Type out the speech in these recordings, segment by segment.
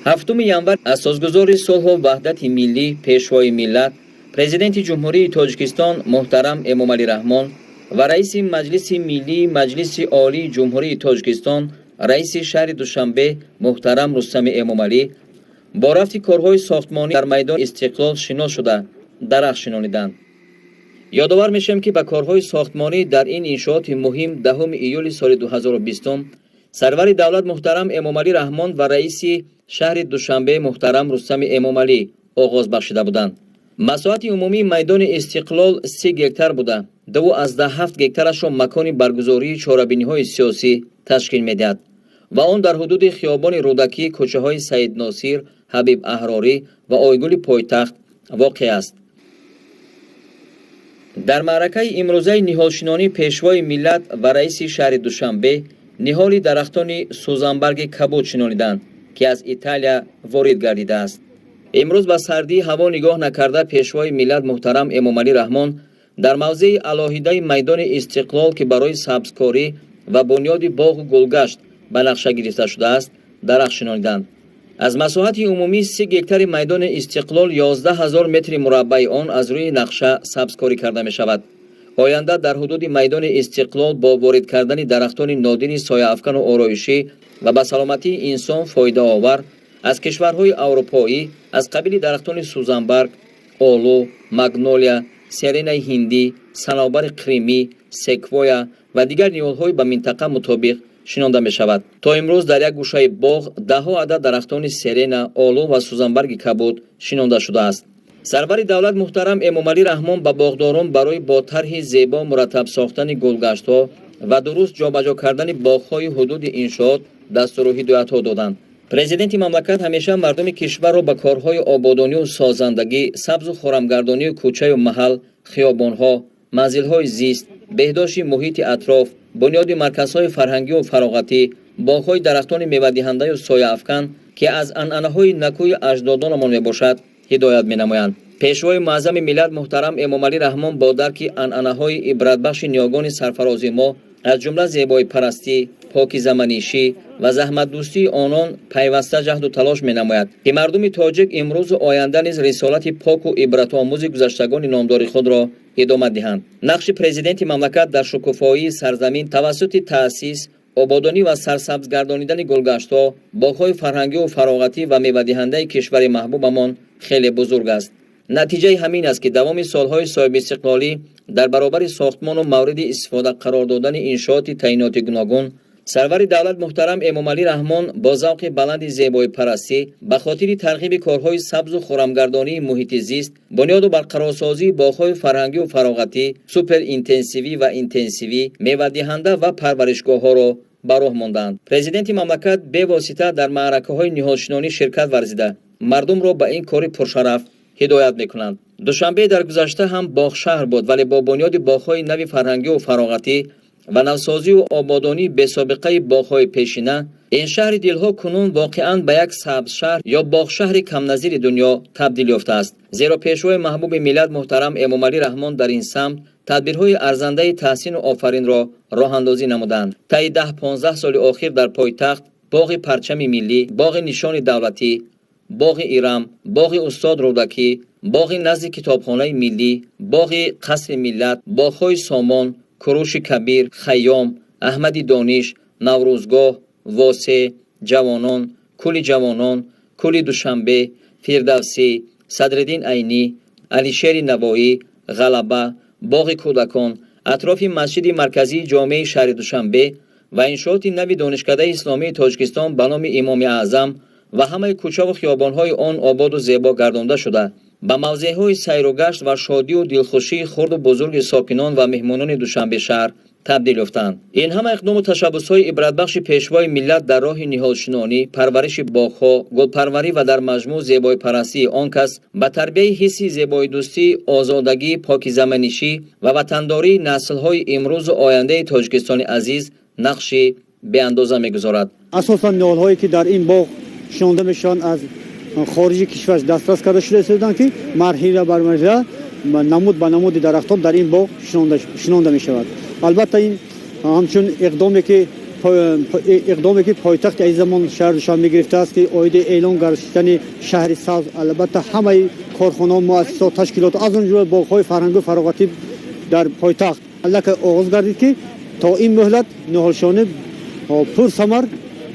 هفتم январ اساسگذار صلح و وحدت ملی پیشوای ملت پرزیدنت جمهوری تاجیکستان محترم امامعلی رحمان و رئیس مجلس ملی مجلس عالی جمهوری تاجیکستان رئیس شهر دوشنبه محترم رستم امامعلی با رفت کارهای ساختمانی در میدان استقلال شنا شده درخت شنانیدند. یادآور میشم که با کارهای ساختمانی در این انشاءات مهم 10 ایول سال 2020 سرور دولت محترم امامعلی رحمان و رئیس شهر دوشنبه محترم رستم امامعلی آغاز بخشیده بودند. مساحت عمومی میدان استقلال 30 گکتار بوده. 2 از 17 گکتارش را مکان برگزاری چهاربینی‌های سیاسی تشکیل می‌دهد و آن در حدود خیابان رودکی، کوچه‌های سید ناصر، حبیب احراری و آیگل پایتخت واقع است. در معرکه امروزه نهالشنانی پیشوای ملت و رئیس شهر دوشنبه نهال درختان سوزنبرگ کبود شنانیدند که از ایتالیا وارد گردیده است. امروز با سردی هوا نگاه نکرده پیشوای ملت محترم امامعلی رحمان در موضع علاهیده میدان استقلال که برای سبزکاری و بنیاد باغ و گلگشت به نقشه گرفته شده است درخت شنانیدند. از مساحت عمومی 30 گکتار میدان استقلال 11000 متر مربع آن از روی نقشه سبزکاری کرده می شود. آینده در حدود میدان استقلال با وارد کردن درختان نادر سایه افکن و آرایشی و به سلامتی انسان فایده آور از کشورهای اروپایی از قبیل درختان سوزنبرگ، آلو، مگنولیا، سرین هندی، صنوبر کریمی، سکویا و دیگر نهال‌های به منطقه مطابق شنانده می شود. تا امروز در یک گوشه باغ 10 عدد درختان سرین، آلو و سوزنبرگ کبود شنانده شده است. سرور دولت محترم امامعلی رحمان به باغداران برای با طرح زیبا مرتب ساختن گلگشت‌ها و درست جابجا کردن باغ‌های حدود انشاءات دستور و هدایت‌ها دادند. پرزیدنت مملکت همیشه مردم کشور را به کارهای آبادانی و سازندگی، سبز و خرمگردانی کوچه و محل، خیابان‌ها، منزل‌های زیست، بهداشت محیط اطراف، بنیاد مرکزهای فرهنگی و فراغتی، باغ‌های درختان میوه‌دهنده و سایه افکن که از عنعنه‌های نکوی اجدادانمان میباشد هدایت می‌نمایند. پیشوای معظم ملت محترم امامعلی رحمان با درک عنعنه‌های عبرتبخش نیاگان سرفراز ما از جمله زیبایی پرستی، پاکیزه منیشی و زحمت دوستی آنان پیوسته جهد و تلاش می‌نماید که مردم تاجیک امروز و آینده نیز رسالت پاک و عبرت آموز گذشتگان نامدار خود را ادامه دهند. نقش پرزیدنت مملکت در شکوفایی سرزمین توسط تأسیس، آبادانی و سرسبز گردانیدن گلگشت‌ها، باغ‌های فرهنگی و فراغتی و میوه‌دهنده کشور محبوبمان خیلی بزرگ است. نتیجه همین است که دوام سالهای صاحب استقلالی در برابر ساختمان و مورد استفاده قرار دادن انشاءات تعینات گوناگون سرور دولت محترم امامعلی رحمان با ذوق بلند زیبایی پرستی به خاطر ترغیب کارهای سبز و خرمگردانی محیط زیست، بنیاد و برقرارسازی باغ‌های فرهنگی و فراغتی، سوپر اینتنسیوی و اینتنسیوی، میوه‌دهنده و پرورشگاه‌ها را به راه ماندند. پرزیدنت مملکت به واسطه در معرکه‌های نهالشنانی شرکت ورزیده مردم را به این کار پرشرف هدایت میکنند. دوشنبه در گذشته هم باغ شهر بود ولی با بنیاد باغ‌های نوی فرهنگی و فراغتی و نوسازی و آبادانی به سابقه باغ‌های پیشینه این شهر دلها کنون واقعاً به یک سبز شهر یا باغ شهر کم نظیر دنیا تبدیل یافته است. زیرا پیشوای محبوب ملت محترم امامعلی رحمان در این سمت تدبیرهای ارزنده تحسین و آفرین را راه اندازی نمودند. طی 10-15 سال اخیر در پایتخت باغ پرچم ملی، باغ نشان دولتی، باغ ایرم، باغ استاد رودکی، باغ نزد کتابخانه ملی، باغ قصر ملت، باغ‌های سامان، کروش کبیر، خیام، احمدی دانش، نوروزگاه، واسه، جوانان، کل دوشنبه، فردوسی، صدرالدین عینی، علیشیر نوایی، غلبه، باغ کودکان، اطراف مسجد مرکزی جامع شهر دوشنبه و انشاءات نوی دانشکده اسلامی تاجیکستان به نام امام اعظم و همه کوچه و خیابان‌های آن آباد و زیبا گردانده شده به موضع‌های سیر و گشت و شادی و دلخوشی خرد و بزرگ ساکنان و مهمانان دوشنبه شهر تبدیل یافتند. این همه اقدام و تشبس‌های عبرتبخش پیشوای ملت در راه نهالشنانی، پرورش باغ‌ها، گلپروری و در مجموع زیبایی پرستی آن کس به تربیت حسی زیبایی دوستی، آزادگی، پاکیزه منشی و وطنداری نسل‌های امروز و آینده تاجیکستان عزیز نقشی به اندازه می‌گذارد. اساساً نهال‌هایی که در این باغ شنونده میشن از خارج کشور دسترس کرده شده که مرحله بر مرحله نمود به نمود درختان در این باغ شنونده می شود. البته این همچون اقدامی که اقدامی که پایتخت ای زمان شهر دوشنبه گرفته است که آید اعلان گردیدن شهر سبز، البته همه کارخانه، مؤسسات، تشکیلات از اون جمله باغ‌های فرهنگی و فراغتی در پایتخت الک آغاز گردید که تا این مهلت نهالشانه پر ثمر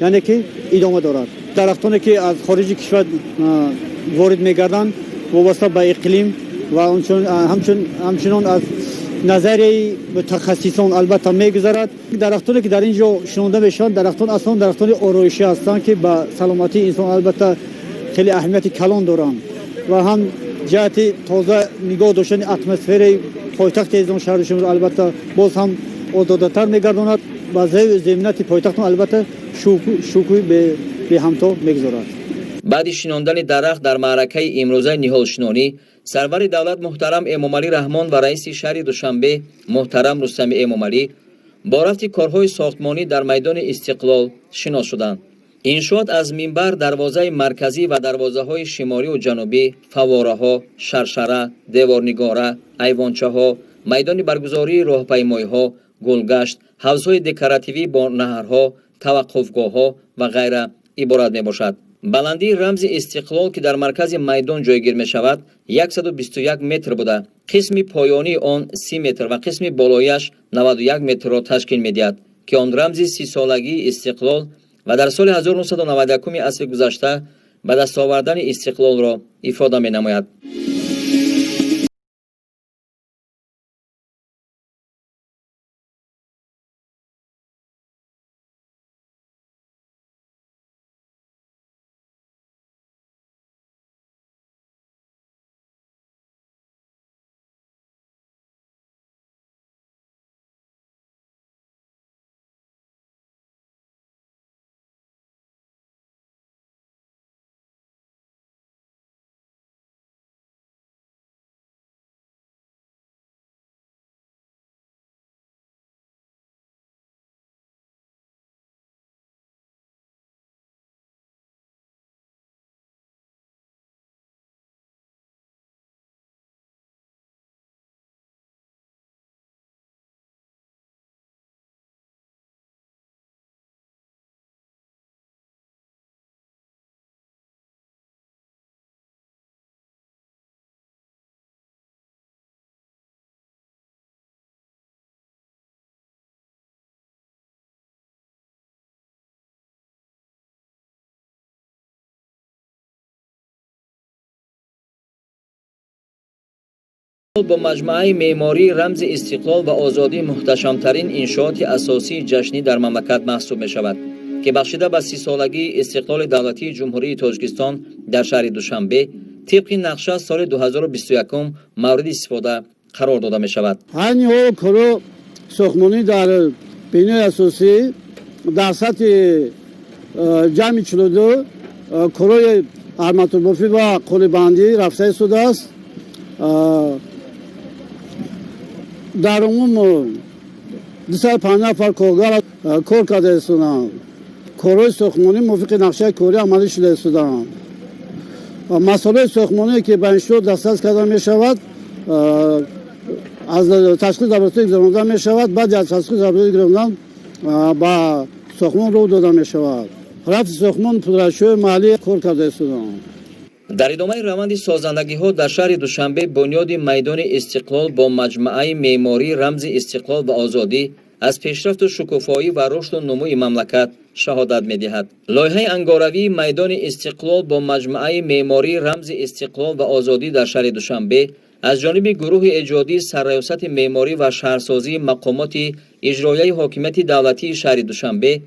یعنی که ادامه دارد. درختانی که از خارج کشور وارد می‌گردند وابسته به اقلیم و همچنان از نظر متخصصان البته میگذرد. درختانی که در اینجا شنونده میشن درختان اصلا درختان آرایشی هستند که به سلامتی انسان البته خیلی اهمیت کلان دارند و هم جهت تازه نگاه داشتن اتمسفر پایتخت ایزان شهر دوشنبه البته باز هم آزادتر میگرداند و ضمنیت پایتخت البته شکوه به همتا میگذارد. بعد شناندن درخت در معرکه امروزه نهالشنانی، سرور دولت محترم امامعلی رحمان و رئیس شهر دوشنبه محترم رستم امامعلی با رفت کارهای ساختمانی در میدان استقلال شناس شدند. انشاءات از منبر، دروازه مرکزی و دروازه‌های شمالی و جنوبی، فواره‌ها، شرشره، دیوارنگاره، ایوانچه‌ها، میدان برگزاری راهپیمایی‌ها، گلگشت، حوض‌های دکوراتیوی با نهرها، توقفگاه‌ها و غیره عبارت میباشد. بلندی رمز استقلال که در مرکز میدان جایگیر می شود 121 متر بوده. قسم پایانی آن 30 متر و قسم بالایش 91 متر را تشکیل می دهد که آن رمز 30 سالگی استقلال و در سال 1991 عصر گذشته به دست آوردن استقلال را افاده می نماید. با مجموعه معماری رمز استقلال و آزادی محتشمترین انشاءات اساسی جشنی در مملکت محسوب می شود که بخشیده به 30 سالگی استقلال دولتی جمهوری تاجیکستان در شهر دوشنبه طبق نقشه سال 2021 مورد استفاده قرار داده می شود. همین کارو ساختمانی در بینه اساسی در سطح جمع 42 کارای ارماتوربافی و قله بندی رفته شده است. در عموم 205 نفر کارگر کار کرده هستند. کارهای ساختمانی موافق نقشه کاری عملی شده هستند. مسائل ساختمانی که به انشاء دسترس کرده می شود از تشخیص ضرورت گرفته می شود. بعد از تشخیص ضرورت گرفتن با ساختمان رو داده می شود. رفت ساختمان پدرشوی محلی کار کرده هستند. در ادامه روند سازندگی‌ها در شهر دوشنبه بنیاد میدان استقلال با مجموعه معماری رمز استقلال و آزادی از پیشرفت و شکوفایی و رشد و نموی مملکت شهادت می‌دهد. لایحه انگاروی میدان استقلال با مجموعه معماری رمز استقلال و آزادی در شهر دوشنبه از جانب گروه ایجادی سرریاست معماری و شهرسازی مقامات اجرایی حاکمیت دولتی شهر دوشنبه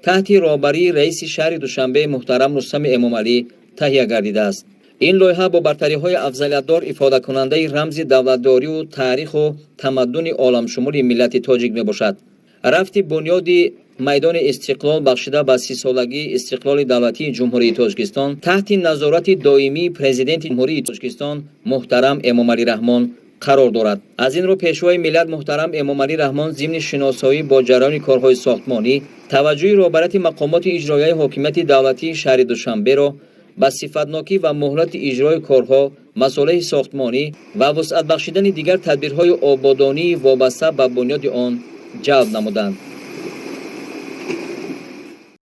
تحت رهبری رئیس شهر دوشنبه محترم رستم امامعلی تهیه گردیده است. این لایحه با برتری‌های افضلیت‌دار افاده کننده رمز دولتداری و تاریخ و تمدن عالمشمول ملت تاجیک میباشد. رفت بنیاد میدان استقلال بخشیده به 30 سالگی استقلال دولتی جمهوری تاجیکستان تحت نظارت دائمی پرزیدنت جمهوری تاجیکستان محترم امامعلی رحمان قرار دارد. از این رو پیشوای ملت محترم امامعلی رحمان ضمن شناسایی با جریان کارهای ساختمانی توجه رهبری مقامات اجرایی حاکمیت دولتی شهر دوشنبه را با صفتناکی و مهلت اجرای کارها، مسائل ساختمانی و وسعت بخشیدن دیگر تدبیرهای آبادانی وابسته به بنیاد آن جلب نمودند.